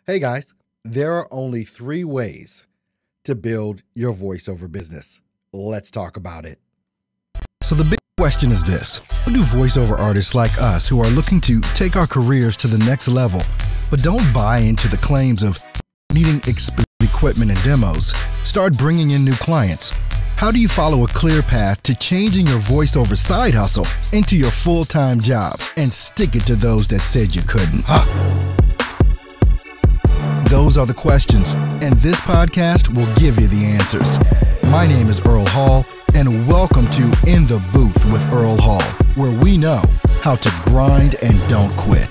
Hey guys, there are only three ways to build your voiceover business. Let's talk about it. So, the big question is this: what do voiceover artists like us who are looking to take our careers to the next level, but don't buy into the claims of needing expensive equipment and demos, start bringing in new clients? How do you follow a clear path to changing your voiceover side hustle into your full-time job and stick it to those that said you couldn't? Those are the questions, and this podcast will give you the answers. My name is Earl Hall, and welcome to In the Booth with Earl Hall, where we know how to grind and don't quit.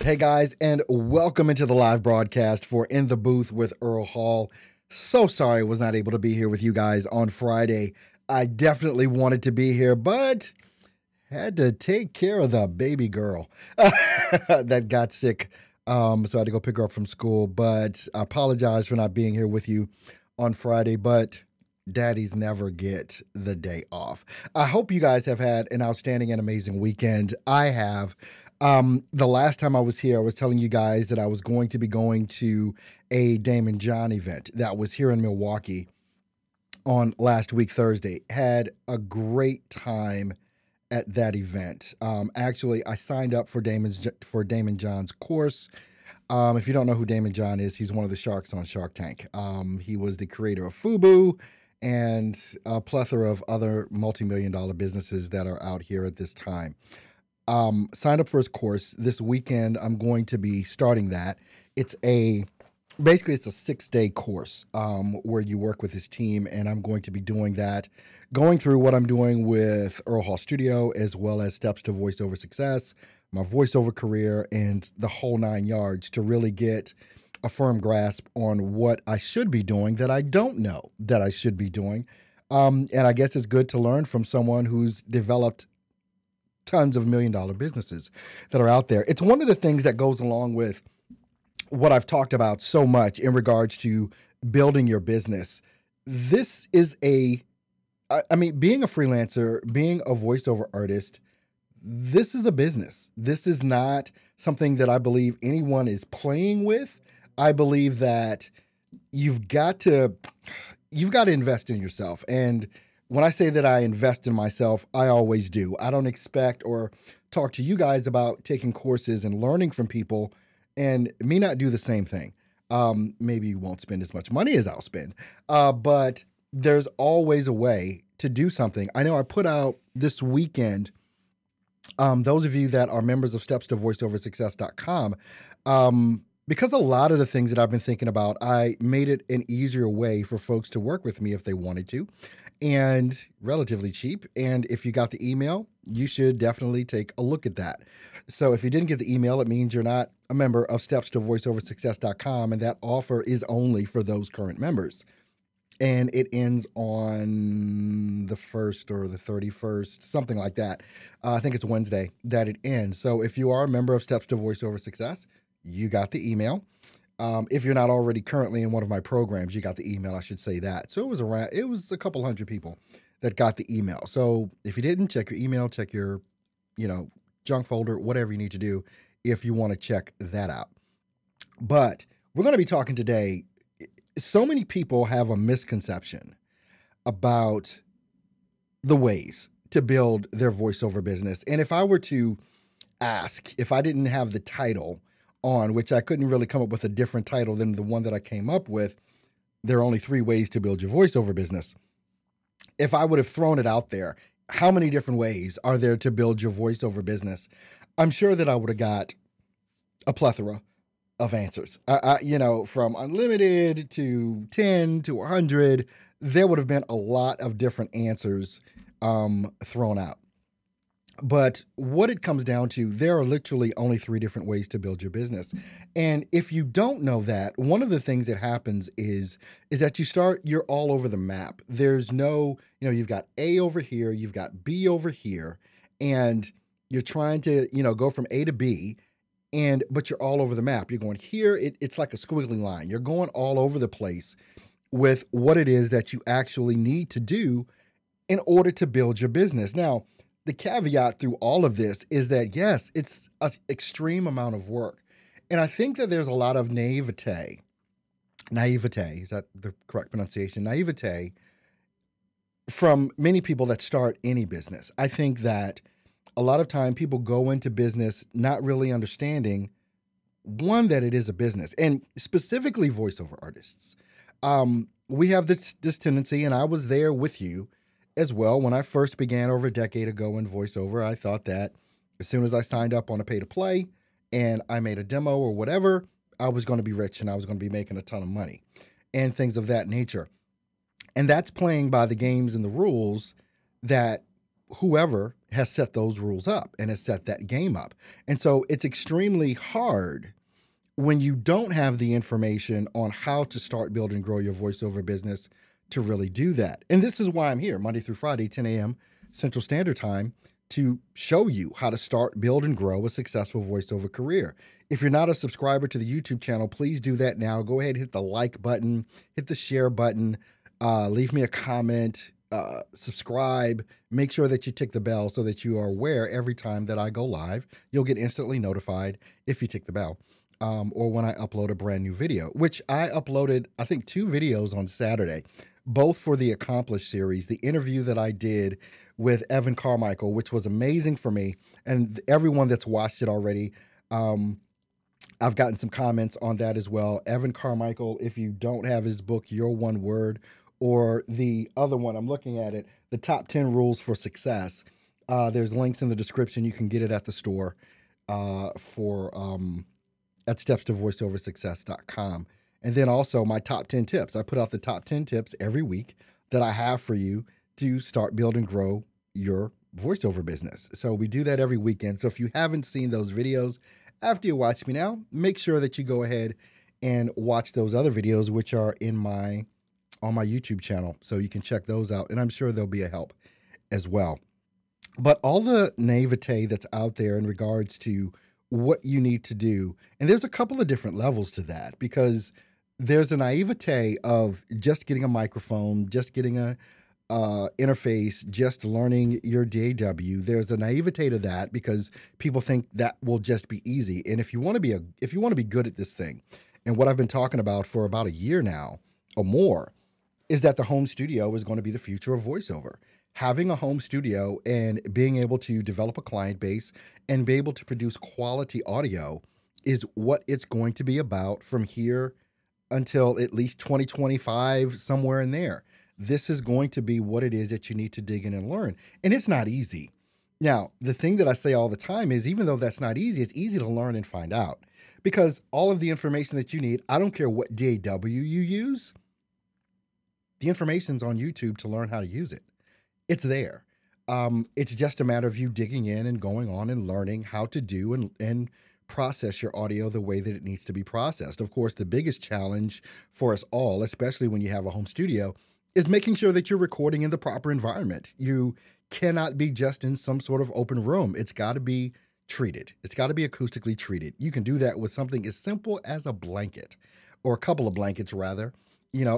Hey guys, and welcome into the live broadcast for In the Booth with Earl Hall. So sorry I was not able to be here with you guys on Friday. I definitely wanted to be here, but had to take care of the baby girl that got sick. So I had to go pick her up from school, but I apologize for not being here with you on Friday, but daddies never get the day off. I hope you guys have had an outstanding and amazing weekend. I have. The last time I was here, I was telling you guys that I was going to be going to a Daymond John event that was here in Milwaukee on last week, Thursday. Had a great time at that event. Actually, I signed up for Daymond John's course. If you don't know who Daymond John is, he's one of the sharks on Shark Tank. He was the creator of FUBU and a plethora of other multi-million-dollar businesses that are out here at this time. Signed up for his course. This weekend, I'm going to be starting that. Basically, it's a 6-day course where you work with his team, and I'm going to be doing that, going through what I'm doing with Earl Hall Studio, as well as Steps to Voiceover Success, my voiceover career, and the whole 9 yards to really get a firm grasp on what I should be doing that I don't know that I should be doing. And I guess it's good to learn from someone who's developed tons of $1 million businesses that are out there. It's one of the things that goes along with what I've talked about so much in regards to building your business. This is being a freelancer, being a voiceover artist, this is a business. This is not something that I believe anyone is playing with. I believe that you've got to invest in yourself. And when I say that I invest in myself, I always do. I don't expect or talk to you guys about taking courses and learning from people and me not do the same thing. Maybe you won't spend as much money as I'll spend, but there's always a way to do something. I know I put out this weekend, those of you that are members of StepsToVoiceOverSuccess.com, because a lot of the things that I've been thinking about, I made it an easier way for folks to work with me if they wanted to, and relatively cheap. And if you got the email, you should definitely take a look at that. So if you didn't get the email, it means you're not a member of StepsToVoiceOverSuccess.com, and that offer is only for those current members. And it ends on the 1st or the 31st, something like that. I think it's Wednesday that it ends. So if you are a member of Steps to Voiceover Success, you got the email. If you're not already currently in one of my programs, you got the email, I should say that. So it was a couple hundred people that got the email. So if you didn't, check your email, check your, junk folder, whatever you need to do if you want to check that out. But we're going to be talking today. So many people have a misconception about the ways to build their voiceover business. And if I were to ask, if I didn't have the title on, which I couldn't really come up with a different title than the one that I came up with, there are only 3 ways to build your voiceover business. If I would have thrown it out there, how many different ways are there to build your voiceover business? I'm sure that I would have got a plethora of answers. From unlimited to 10 to 100, there would have been a lot of different answers thrown out. But what it comes down to, there are literally only 3 different ways to build your business. And if you don't know that, one of the things that happens is that you're all over the map. There's no, you've got A over here, you've got B over here, and you're trying to, go from A to B, but you're all over the map. You're going here, it's like a squiggly line. You're going all over the place with what it is that you actually need to do in order to build your business. Now, the caveat through all of this is that, yes, it's an extreme amount of work. And I think that there's a lot of naivete, is that the correct pronunciation? Naivete from many people that start any business. I think that a lot of time people go into business not really understanding, one, that it is a business, and specifically voiceover artists. We have this tendency, and I was there with you as well. When I first began over a decade ago in voiceover, I thought that as soon as I signed up on a pay-to-play and I made a demo or whatever, I was going to be rich and I was going to be making a ton of money and things of that nature. And that's playing by the games and the rules that whoever has set those rules up and has set that game up. And so it's extremely hard when you don't have the information on how to start, build, and grow your voiceover business to really do that. And this is why I'm here Monday through Friday, 10 a.m. Central Standard Time, to show you how to start, build, and grow a successful voiceover career. If you're not a subscriber to the YouTube channel, please do that now. Go ahead, hit the like button, hit the share button, leave me a comment, subscribe, make sure that you tick the bell so that you are aware every time that I go live. You'll get instantly notified if you tick the bell. Or when I upload a brand new video, which I uploaded, I think, 2 videos on Saturday, both for the Accomplished series, the interview that I did with Evan Carmichael, which was amazing for me. And everyone that's watched it already, I've gotten some comments on that as well. Evan Carmichael, if you don't have his book, Your One Word, or the other one, I'm looking at it, The Top 10 Rules for Success. There's links in the description. You can get it at the store at stepstovoiceoversuccess.com. And then also my top 10 tips. I put out the top 10 tips every week that I have for you to start, build, and grow your voiceover business. So we do that every weekend. So if you haven't seen those videos after you watch me now, make sure that you go ahead and watch those other videos, which are on my YouTube channel. So you can check those out. And I'm sure they'll be a help as well. But all the naivete that's out there in regards to what you need to do. And there's a couple of different levels to that, because there's a naivete of just getting a microphone, just getting a interface, just learning your DAW. There's a naivete to that because people think that will just be easy. And if you want to be good at this thing, and what I've been talking about for about a year now or more, is that the home studio is going to be the future of voiceover. Having a home studio and being able to develop a client base and be able to produce quality audio is what it's going to be about from here until at least 2025, somewhere in there. This is going to be what it is that you need to dig in and learn. And it's not easy. Now, the thing that I say all the time is, even though that's not easy, it's easy to learn and find out, because all of the information that you need, I don't care what DAW you use, the information's on YouTube to learn how to use it. It's there. It's just a matter of you digging in and going on and learning how to do and process your audio the way that it needs to be processed. Of course, the biggest challenge for us all, especially when you have a home studio, is making sure that you're recording in the proper environment. You cannot be just in some sort of open room. It's got to be treated. It's got to be acoustically treated. You can do that with something as simple as a blanket, or a couple of blankets rather,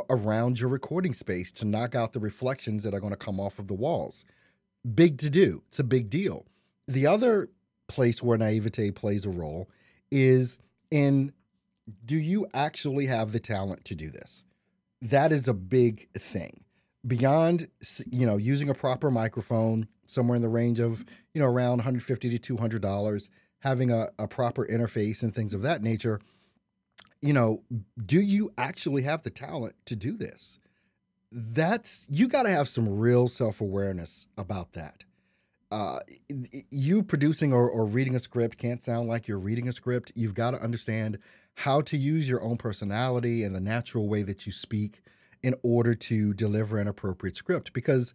around your recording space to knock out the reflections that are going to come off of the walls. Big to do. It's a big deal. The other place where naivete plays a role is in, do you actually have the talent to do this? That is a big thing. Beyond, using a proper microphone, somewhere in the range of, around $150 to $200, having a proper interface and things of that nature, do you actually have the talent to do this? You got to have some real self-awareness about that. You producing or reading a script can't sound like you're reading a script. You've got to understand how to use your own personality and the natural way that you speak in order to deliver an appropriate script. Because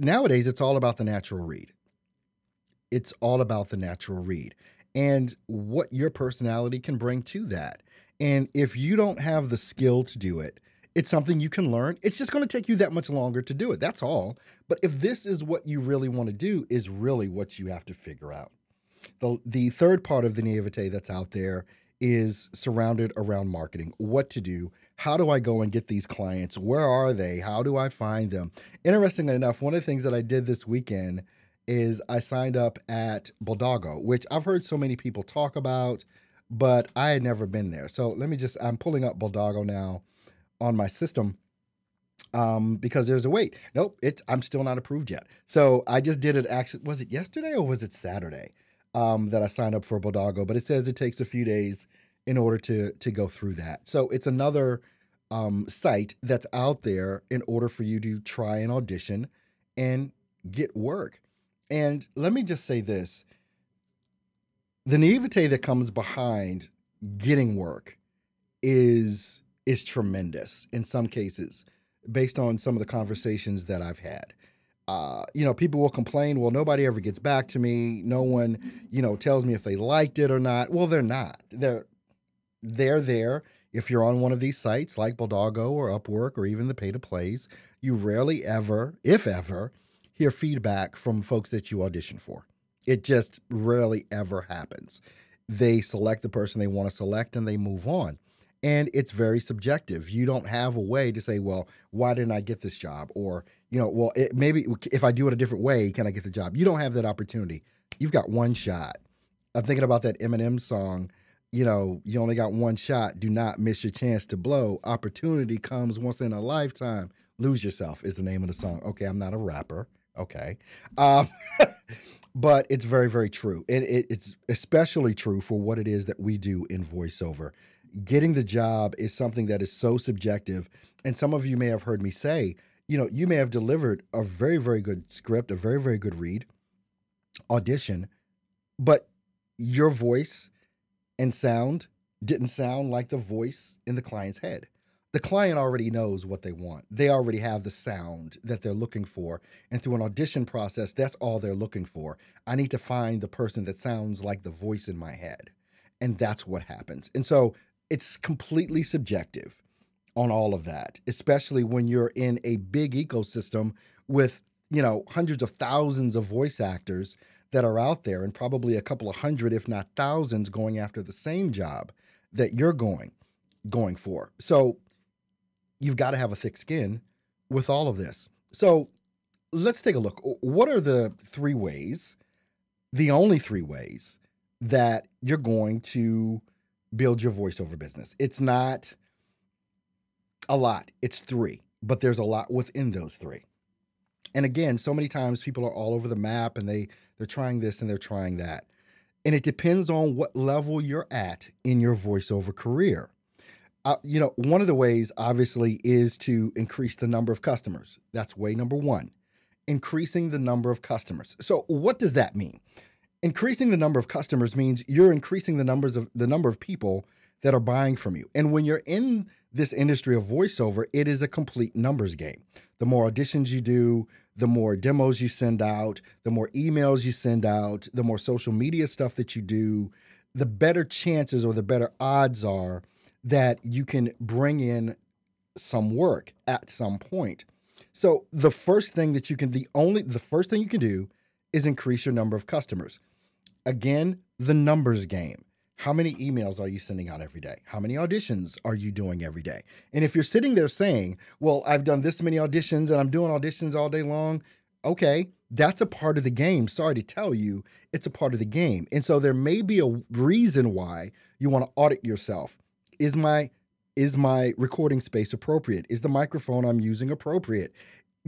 nowadays, it's all about the natural read. It's all about the natural read and what your personality can bring to that. And if you don't have the skill to do it, it's something you can learn. It's just going to take you that much longer to do it. That's all. But if this is what you really want to do, is really what you have to figure out. The third part of the naivete that's out there is surrounded around marketing. What to do? How do I go and get these clients? Where are they? How do I find them? Interestingly enough, one of the things that I did this weekend is I signed up at Buldago, which I've heard so many people talk about. but I had never been there. So I'm pulling up Buldago now on my system because there's a wait. Nope, I'm still not approved yet. So I just did it. Actually, was it yesterday or was it Saturday that I signed up for Buldago? But it says it takes a few days in order to go through that. So it's another site that's out there in order for you to try and audition and get work. And let me just say this: the naivete that comes behind getting work is tremendous in some cases, based on some of the conversations that I've had. People will complain, well, nobody ever gets back to me. No one, tells me if they liked it or not. Well, they're not. They're there. If you're on one of these sites like Buldago or Upwork or even the pay to plays, you rarely ever, if ever, hear feedback from folks that you audition for. It just rarely ever happens. They select the person they want to select and they move on. And it's very subjective. You don't have a way to say, well, why didn't I get this job? Or, maybe if I do it a different way, can I get the job? You don't have that opportunity. You've got one shot. I'm thinking about that Eminem song, you only got one shot. Do not miss your chance to blow. Opportunity comes once in a lifetime. Lose Yourself is the name of the song. Okay, I'm not a rapper. Okay. But it's very, very true. And it's especially true for what it is that we do in voiceover. Getting the job is something that is so subjective. And some of you may have heard me say, you may have delivered a very, very good script, a very, very good read, audition, but your voice and sound didn't sound like the voice in the client's head. The client already knows what they want. They already have the sound that they're looking for. And through an audition process, that's all they're looking for. I need to find the person that sounds like the voice in my head. And that's what happens. And so it's completely subjective on all of that, especially when you're in a big ecosystem with, hundreds of thousands of voice actors that are out there and probably a couple of hundred, if not thousands, going after the same job that you're going for. So you've got to have a thick skin with all of this. So let's take a look. What are the only three ways that you're going to build your voiceover business? It's not a lot. It's three, but there's a lot within those three. And again, so many times people are all over the map and they're trying this and they're trying that. And it depends on what level you're at in your voiceover career. One of the ways, obviously, is to increase the number of customers. That's way number one, increasing the number of customers. So what does that mean? Increasing the number of customers means you're increasing the number of people that are buying from you. And when you're in this industry of voiceover, it is a complete numbers game. The more auditions you do, the more demos you send out, the more emails you send out, the more social media stuff that you do, the better chances or the better odds are that you can bring in some work at some point. So the first thing you can do is increase your number of customers. Again, the numbers game. How many emails are you sending out every day? How many auditions are you doing every day? And if you're sitting there saying, well, I've done this many auditions and I'm doing auditions all day long, okay, that's a part of the game. Sorry to tell you, it's a part of the game. And so there may be a reason why you want to audit yourself. Is my recording space appropriate? Is the microphone I'm using appropriate?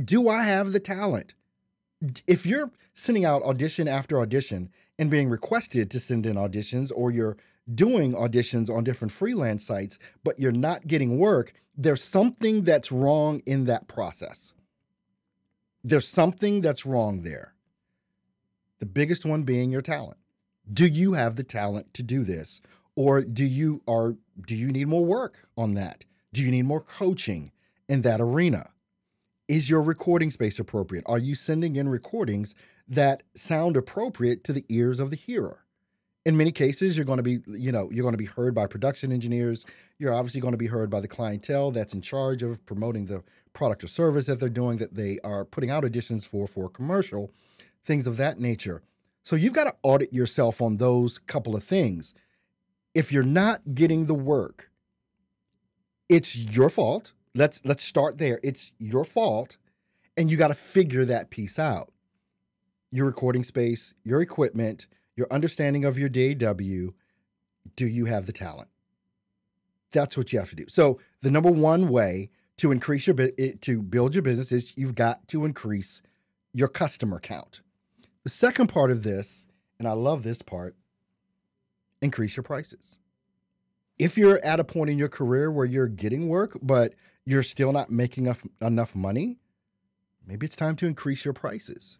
Do I have the talent? If you're sending out audition after audition and being requested to send in auditions, or you're doing auditions on different freelance sites, but you're not getting work, there's something that's wrong in that process. There's something that's wrong there. The biggest one being your talent. Do you have the talent to do this? Or do you need more work on that? Do you need more coaching in that arena? Is your recording space appropriate? Are you sending in recordings that sound appropriate to the ears of the hearer? In many cases, you're going to be heard by production engineers. You're obviously going to be heard by the clientele that's in charge of promoting the product or service that they're doing, that they are putting out auditions for a commercial, things of that nature. So you've got to audit yourself on those couple of things. If you're not getting the work, it's your fault. Let's start there. It's your fault, and you got to figure that piece out. Your recording space, your equipment, your understanding of your DAW. Do you have the talent? That's what you have to do. So the number one way to increase to build your business is you've got to increase your customer count. The second part of this, and I love this part, increase your prices. If you're at a point in your career where you're getting work, but you're still not making enough money, maybe it's time to increase your prices.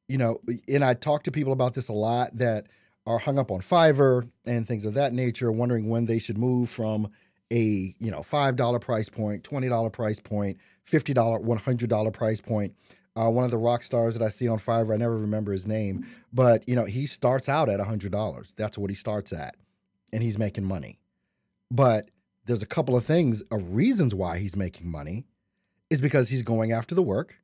And I talk to people about this a lot that are hung up on Fiverr and things of that nature, wondering when they should move from a $5 price point, $20 price point, $50, $100 price point. One of the rock stars that I see on Fiverr, I never remember his name, but he starts out at $100. That's what he starts at, and he's making money. But there's a couple of reasons why he's making money is because he's going after the work.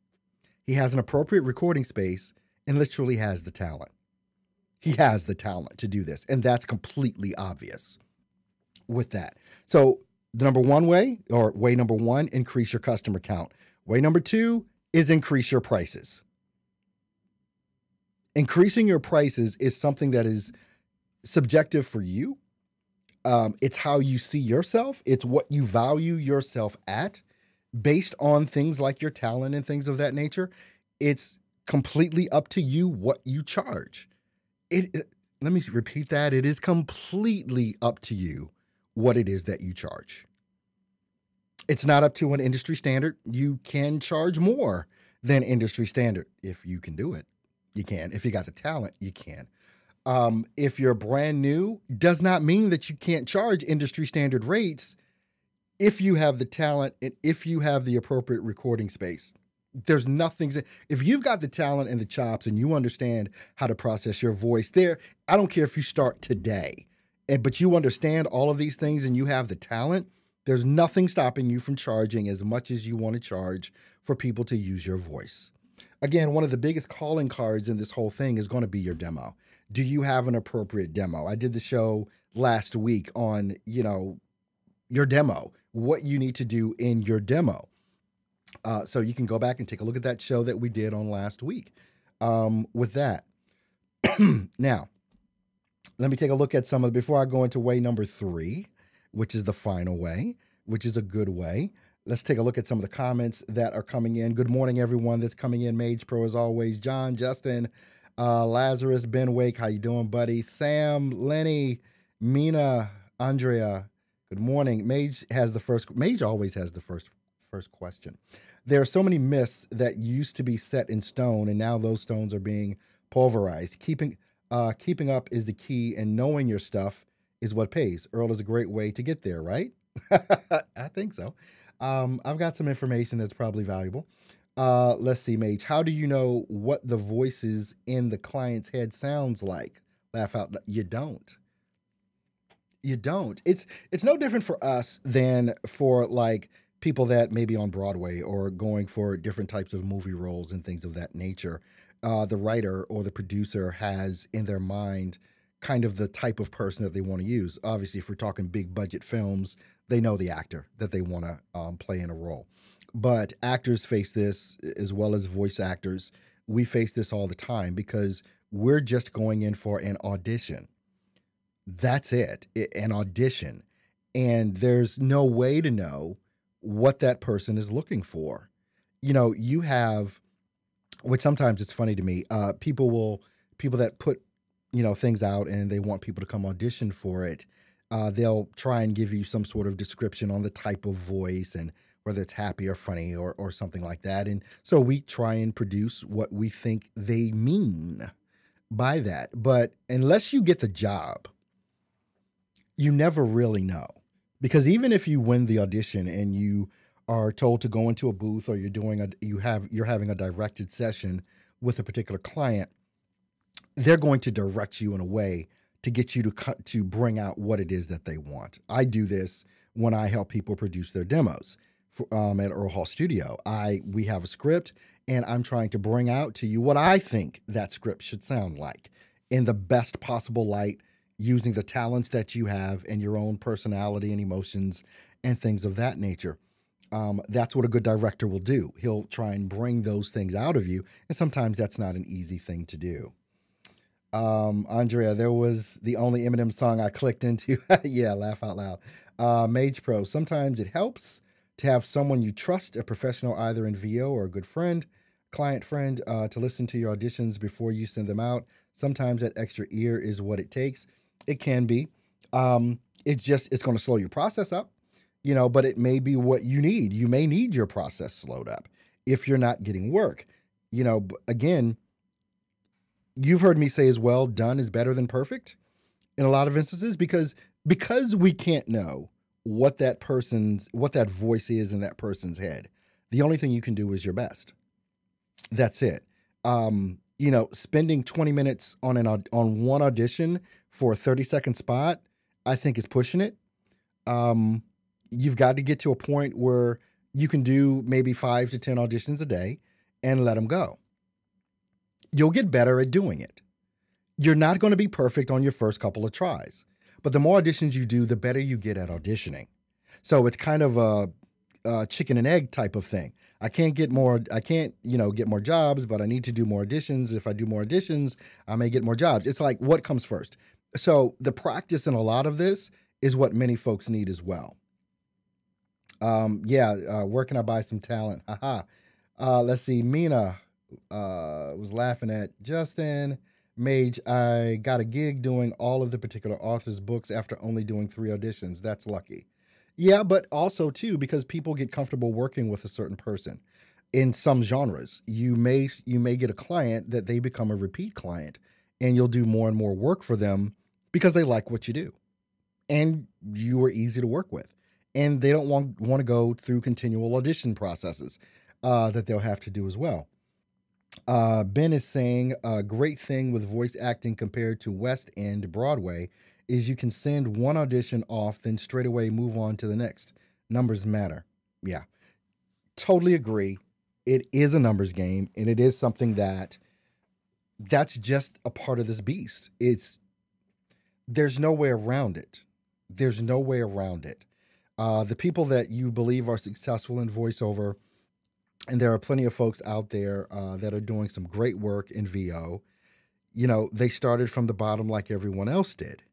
He has an appropriate recording space and literally has the talent. He has the talent to do this, and that's completely obvious with that. So the number one way, or way number one, increase your customer count. Way number two is increase your prices. Increasing your prices is something that is subjective for you. It's how you see yourself. It's what you value yourself at based on things like your talent and things of that nature. It's completely up to you what you charge. Let me repeat that. It is completely up to you what it is that you charge. It's not up to an industry standard. You can charge more than industry standard. If you can do it, you can. If you got the talent, you can. If you're brand new, does not mean that you can't charge industry standard rates if you have the talent and if you have the appropriate recording space. There's nothing. If you've got the talent and the chops and you understand how to process your voice there, I don't care if you start today, but you understand all of these things and you have the talent, there's nothing stopping you from charging as much as you want to charge for people to use your voice. Again, one of the biggest calling cards in this whole thing is going to be your demo. Do you have an appropriate demo? I did the show last week on, your demo, what you need to do in your demo. So you can go back and take a look at that show that we did on last week with that. Now, let me take a look at before I go into way number 3, which is the final way, which is a good way. Let's take a look at some of the comments that are coming in. Good morning, everyone that's coming in. Mage Pro, as always. John, Justin, Lazarus, Ben Wake, how you doing, buddy? Sam, Lenny, Mina, Andrea, good morning. Mage always has the first question. There are so many myths that used to be set in stone, and now those stones are being pulverized. Keeping up is the key, and knowing your stuff is what pays. Earl is a great way to get there, right? I think so. I've got some information that's probably valuable. Let's see, Mage. How do you know what the voices in the client's head sounds like? Laugh out. You don't. You don't. It's no different for us than for like people that may be on Broadway or going for different types of movie roles and things of that nature. The writer or the producer has in their mind kind of the type of person that they want to use. Obviously, if we're talking big budget films, they know the actor that they want to play in a role. But actors face this as well as voice actors. We face this all the time because we're just going in for an audition. That's it, an audition. And there's no way to know what that person is looking for. You have, which sometimes it's funny to me, people that put, things out and they want people to come audition for it. They'll try and give you some sort of description on the type of voice and whether it's happy or funny or something like that. And so we try and produce what we think they mean by that. But unless you get the job, you never really know. Because even if you win the audition and you are told to go into a booth or you're having a directed session with a particular client, they're going to direct you in a way to get you to bring out what it is that they want. I do this when I help people produce their demos at Earl Hall Studio. We have a script, and I'm trying to bring out to you what I think that script should sound like in the best possible light, using the talents that you have and your own personality and emotions and things of that nature. That's what a good director will do. He'll try and bring those things out of you, and sometimes that's not an easy thing to do. Andrea, there was the only Eminem song I clicked into. Yeah, laugh out loud. Mage Pro. Sometimes it helps to have someone you trust, a professional either in VO or a good friend, client friend, to listen to your auditions before you send them out. Sometimes that extra ear is what it takes. It can be. It's going to slow your process up, but it may be what you need. You may need your process slowed up if you're not getting work. Again, you've heard me say as well, done is better than perfect in a lot of instances because we can't know what that voice is in that person's head. The only thing you can do is your best. That's it. Spending 20 minutes on one audition for a 30-second spot, I think is pushing it. You've got to get to a point where you can do maybe 5 to 10 auditions a day and let them go. You'll get better at doing it. You're not going to be perfect on your first couple of tries, but the more auditions you do, the better you get at auditioning. So it's kind of a chicken and egg type of thing. I can't get more jobs, but I need to do more auditions. If I do more auditions, I may get more jobs. It's like, what comes first? So the practice in a lot of this is what many folks need as well. Where can I buy some talent? Haha. Let's see. Mina was laughing at Justin. Mage, I got a gig doing all of the particular author's books after only doing 3 auditions. That's lucky. Yeah, but also, too, because people get comfortable working with a certain person. In some genres, you may get a client that they become a repeat client, and you'll do more and more work for them because they like what you do. And you are easy to work with. And they don't want to go through continual audition processes that they'll have to do as well. Ben is saying a great thing with voice acting compared to West End Broadway is you can send one audition off, then straight away move on to the next. Numbers matter. Yeah, totally agree. It is a numbers game, and it is something that's just a part of this beast. There's no way around it. There's no way around it. The people that you believe are successful in voiceover, and there are plenty of folks out there that are doing some great work in VO. They started from the bottom like everyone else did.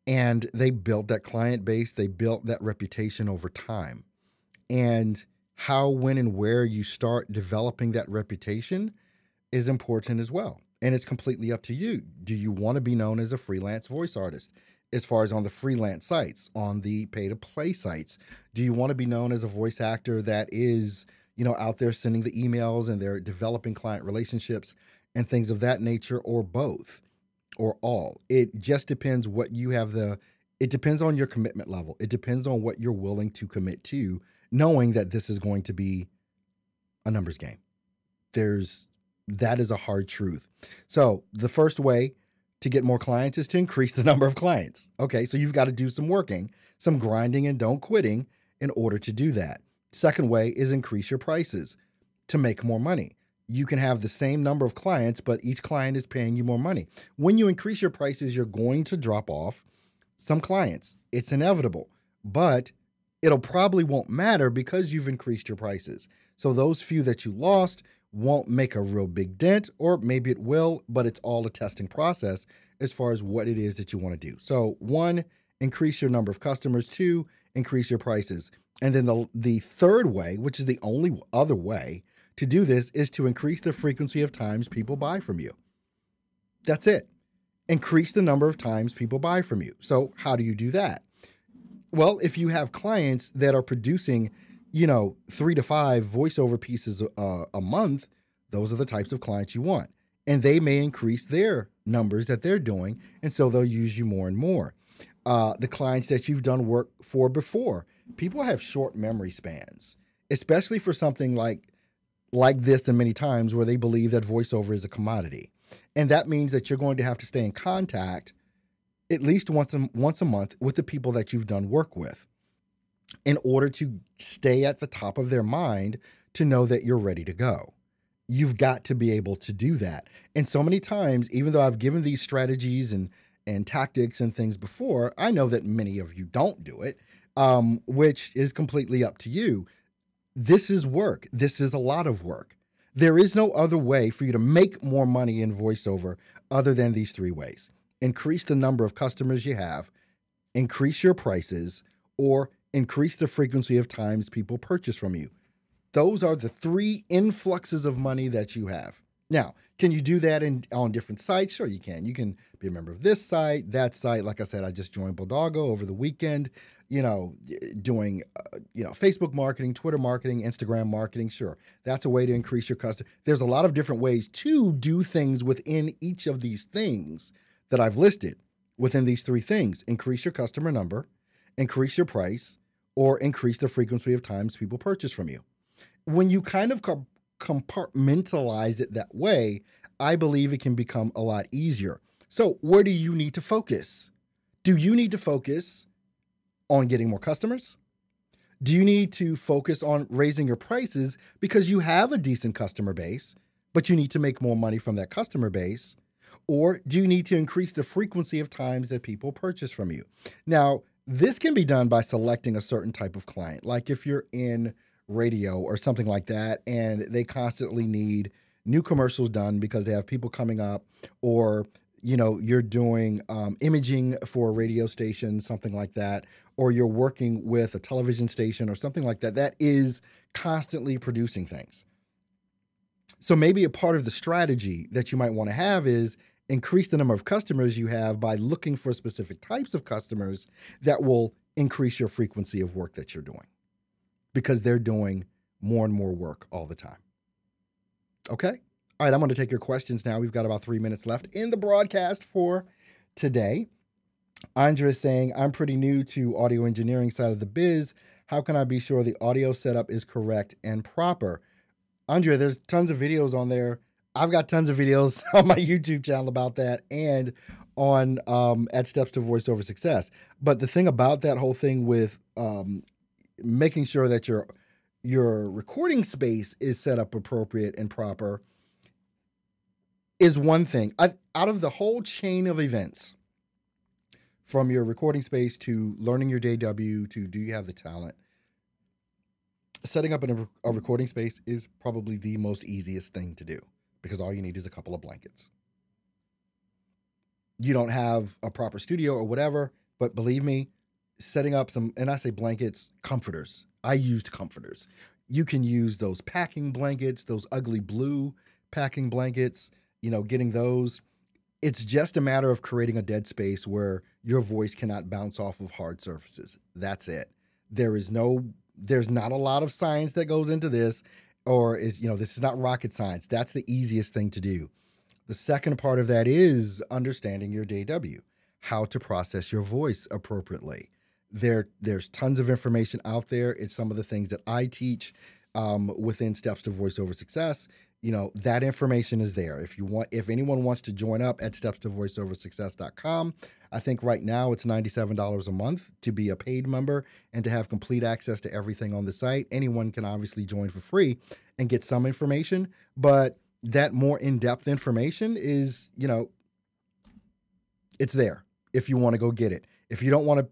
And they built that client base. They built that reputation over time. And how, when, and where you start developing that reputation is important as well. And it's completely up to you. Do you want to be known as a freelance voice artist? As far as on the freelance sites, on the pay-to-play sites, do you want to be known as a voice actor that is out there sending the emails and they're developing client relationships and things of that nature, or both, or all? It just depends what you have it depends on your commitment level. It depends on what you're willing to commit to, knowing that this is going to be a numbers game. That is a hard truth. So the first way to get more clients is to increase the number of clients. Okay, so you've got to do some working, some grinding and don't quitting in order to do that. Second way is increase your prices to make more money. You can have the same number of clients, but each client is paying you more money. When you increase your prices, you're going to drop off some clients. It's inevitable, but it'll probably won't matter because you've increased your prices. So those few that you lost won't make a real big dent, or maybe it will, but it's all a testing process as far as what it is that you want to do. So 1, increase your number of customers. 2, increase your prices. And then the third way, which is the only other way to do this, is to increase the frequency of times people buy from you. That's it. Increase the number of times people buy from you. So how do you do that? Well, if you have clients that are producing 3 to 5 voiceover pieces a month, those are the types of clients you want. And they may increase their numbers that they're doing, and so they'll use you more and more. The clients that you've done work for before, people have short memory spans, especially for something like this, and many times where they believe that voiceover is a commodity. And that means that you're going to have to stay in contact at least once a month with the people that you've done work with, in order to stay at the top of their mind, to know that you're ready to go. You've got to be able to do that. And so many times, even though I've given these strategies and tactics and things before, I know that many of you don't do it, which is completely up to you. This is work. This is a lot of work. There is no other way for you to make more money in voiceover other than these three ways. Increase the number of customers you have, increase your prices, or increase the frequency of times people purchase from you. Those are the three influxes of money that you have. Now, can you do that on different sites? Sure, you can. You can be a member of this site, that site. Like I said, I just joined Bodoggo over the weekend, doing, Facebook marketing, Twitter marketing, Instagram marketing. Sure, that's a way to increase your customer. There's a lot of different ways to do things within each of these things that I've listed within these three things. Increase your customer number, increase your price, or increase the frequency of times people purchase from you. When you kind of compartmentalize it that way, I believe it can become a lot easier. So where do you need to focus? Do you need to focus on getting more customers? Do you need to focus on raising your prices because you have a decent customer base, but you need to make more money from that customer base? Or do you need to increase the frequency of times that people purchase from you? Now, this can be done by selecting a certain type of client. Like if you're in radio or something like that, and they constantly need new commercials done because they have people coming up, or you're doing imaging for a radio station, something like that, or you're working with a television station or something like that, that is constantly producing things. So maybe a part of the strategy that you might want to have is increase the number of customers you have by looking for specific types of customers that will increase your frequency of work that you're doing, because they're doing more and more work all the time. Okay? All right, I'm going to take your questions now. We've got about 3 minutes left in the broadcast for today. Andrea is saying, I'm pretty new to audio engineering side of the biz. How can I be sure the audio setup is correct and proper? Andrea, there's tons of videos on there. I've got tons of videos on my YouTube channel about that and on at Steps to Voiceover Success. But the thing about that whole thing with making sure that your recording space is set up appropriate and proper is one thing. Out of the whole chain of events, from your recording space to learning your DAW to do you have the talent, setting up a recording space is probably the most easiest thing to do, because all you need is a couple of blankets. You don't have a proper studio or whatever, but believe me, setting up some, and I say blankets, comforters. I used comforters. You can use those packing blankets, those ugly blue packing blankets, getting those. It's just a matter of creating a dead space where your voice cannot bounce off of hard surfaces. That's it. There's not a lot of science that goes into this, or this is not rocket science. That's the easiest thing to do. The second part of that is understanding your DAW, how to process your voice appropriately. There's tons of information out there. It's some of the things that I teach within Steps to Voiceover Success. That information is there. If anyone wants to join up at stepstovoiceoversuccess.com, I think right now it's $97 a month to be a paid member and to have complete access to everything on the site. Anyone can obviously join for free and get some information, but that more in-depth information is, it's there if you want to go get it. If you don't want to,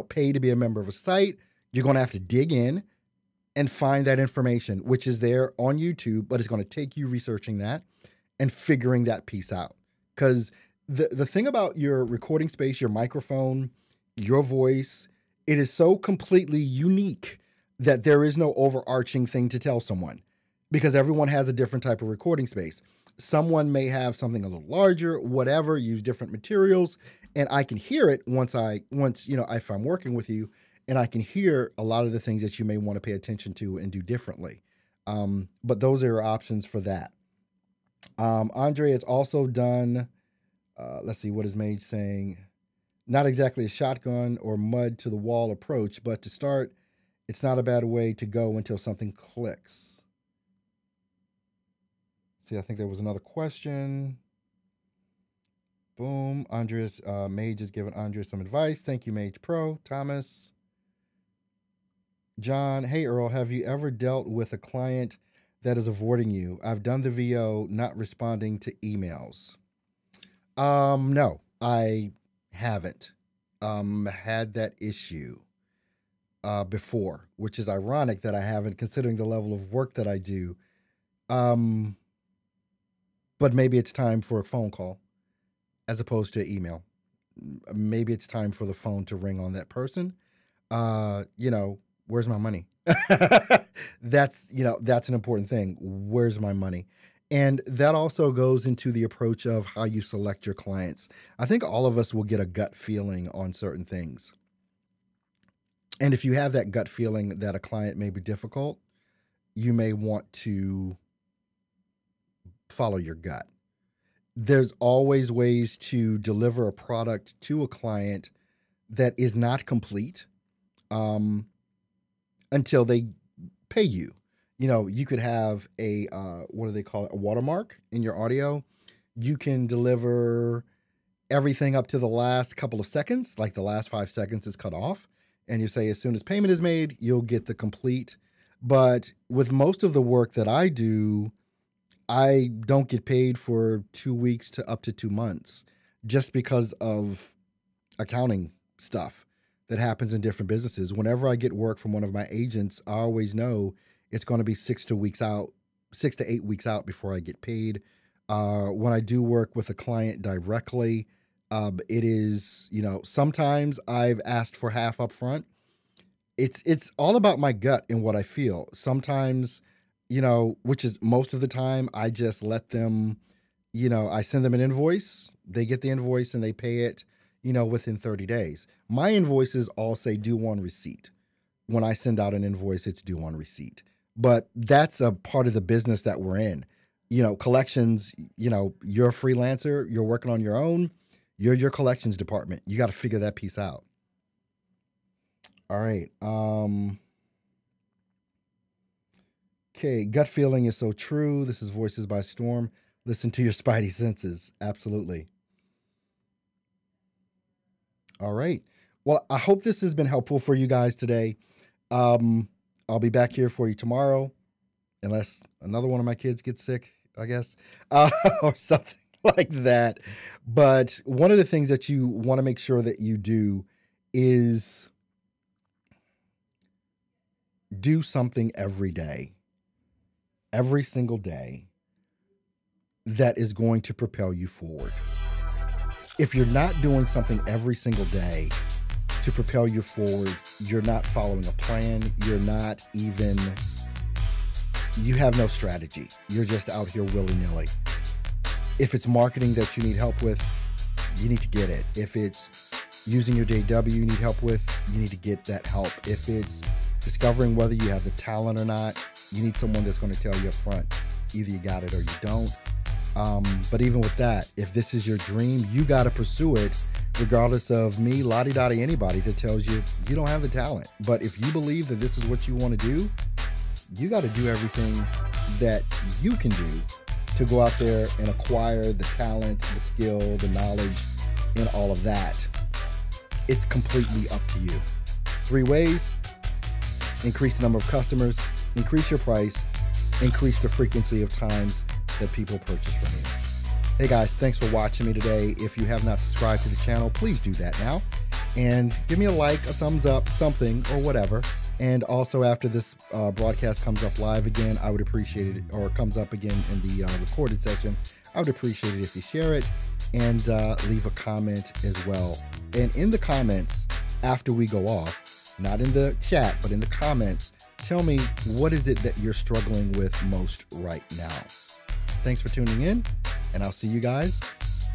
pay to be a member of a site, you're going to have to dig in and find that information, which is there on YouTube, but it's going to take you researching that and figuring that piece out. Because the thing about your recording space, your microphone, your voice, it is so completely unique that there is no overarching thing to tell someone, because everyone has a different type of recording space. Someone may have something a little larger, whatever, use different materials, and I can hear it once if I'm working with you, and I can hear a lot of the things that you may want to pay attention to and do differently. But those are your options for that. Andre has also done, let's see, what is Mage saying? Not exactly a shotgun or mud to the wall approach, but to start, it's not a bad way to go until something clicks. See, I think there was another question. Boom. Mage is giving Andrea some advice. Thank you, Mage Pro. Thomas. John, hey, Earl, have you ever dealt with a client that is avoiding you? I've done the VO, not responding to emails. No, I haven't had that issue before, which is ironic that I haven't, considering the level of work that I do. Um, but maybe it's time for a phone call as opposed to email. Maybe it's time for the phone to ring on that person. Where's my money? That's an important thing. Where's my money? And that also goes into the approach of how you select your clients. I think all of us will get a gut feeling on certain things. And if you have that gut feeling that a client may be difficult, you may want to follow your gut. There's always ways to deliver a product to a client that is not complete until they pay you. You could have a, what do they call it? A watermark in your audio. You can deliver everything up to the last couple of seconds, like the last 5 seconds is cut off. And you say, as soon as payment is made, you'll get the complete. But with most of the work that I do, I don't get paid for 2 weeks to up to 2 months just because of accounting stuff that happens in different businesses. Whenever I get work from one of my agents, I always know it's going to be 6 to 8 weeks out before I get paid. When I do work with a client directly, it is, sometimes I've asked for half up front. It's all about my gut and what I feel. Sometimes, which is most of the time, I just let them, I send them an invoice, they get the invoice and they pay it, within 30 days. My invoices all say due on receipt. When I send out an invoice, it's due on receipt. But that's a part of the business that we're in. Collections, you're a freelancer, you're working on your own, you're your collections department. You got to figure that piece out. All right. Okay. Gut feeling is so true. This is Voices by Storm. Listen to your spidey senses. Absolutely. All right. Well, I hope this has been helpful for you guys today. I'll be back here for you tomorrow, unless another one of my kids gets sick, I guess, or something like that. But one of the things that you want to make sure that you do is do something every day, every single day, that is going to propel you forward. If you're not doing something every single day to propel you forward, you're not following a plan. You have no strategy. You're just out here willy-nilly. If it's marketing that you need help with, you need to get it. If it's using your JW you need help with, you need to get that help. If it's discovering whether you have the talent or not, you need someone that's going to tell you up front, either you got it or you don't. But even with that, if this is your dream, you got to pursue it, regardless of me, lottie-dottie, anybody that tells you you don't have the talent. But if you believe that this is what you want to do, you got to do everything that you can do to go out there and acquire the talent, the skill, the knowledge, and all of that. It's completely up to you. 3 ways: increase the number of customers, increase your price, increase the frequency of times that people purchase from you. Hey guys, thanks for watching me today. If you have not subscribed to the channel, please do that now. And give me a like, a thumbs up, something, or whatever. And also, after this broadcast comes up live again, I would appreciate it, or comes up again in the recorded session, I would appreciate it if you share it and leave a comment as well. And in the comments, after we go off, not in the chat, but in the comments, tell me, what is it that you're struggling with most right now? Thanks for tuning in, and I'll see you guys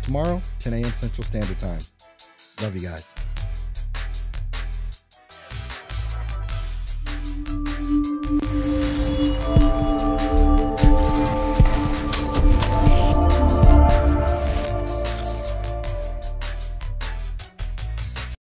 tomorrow, 10 a.m. Central Standard Time. Love you guys.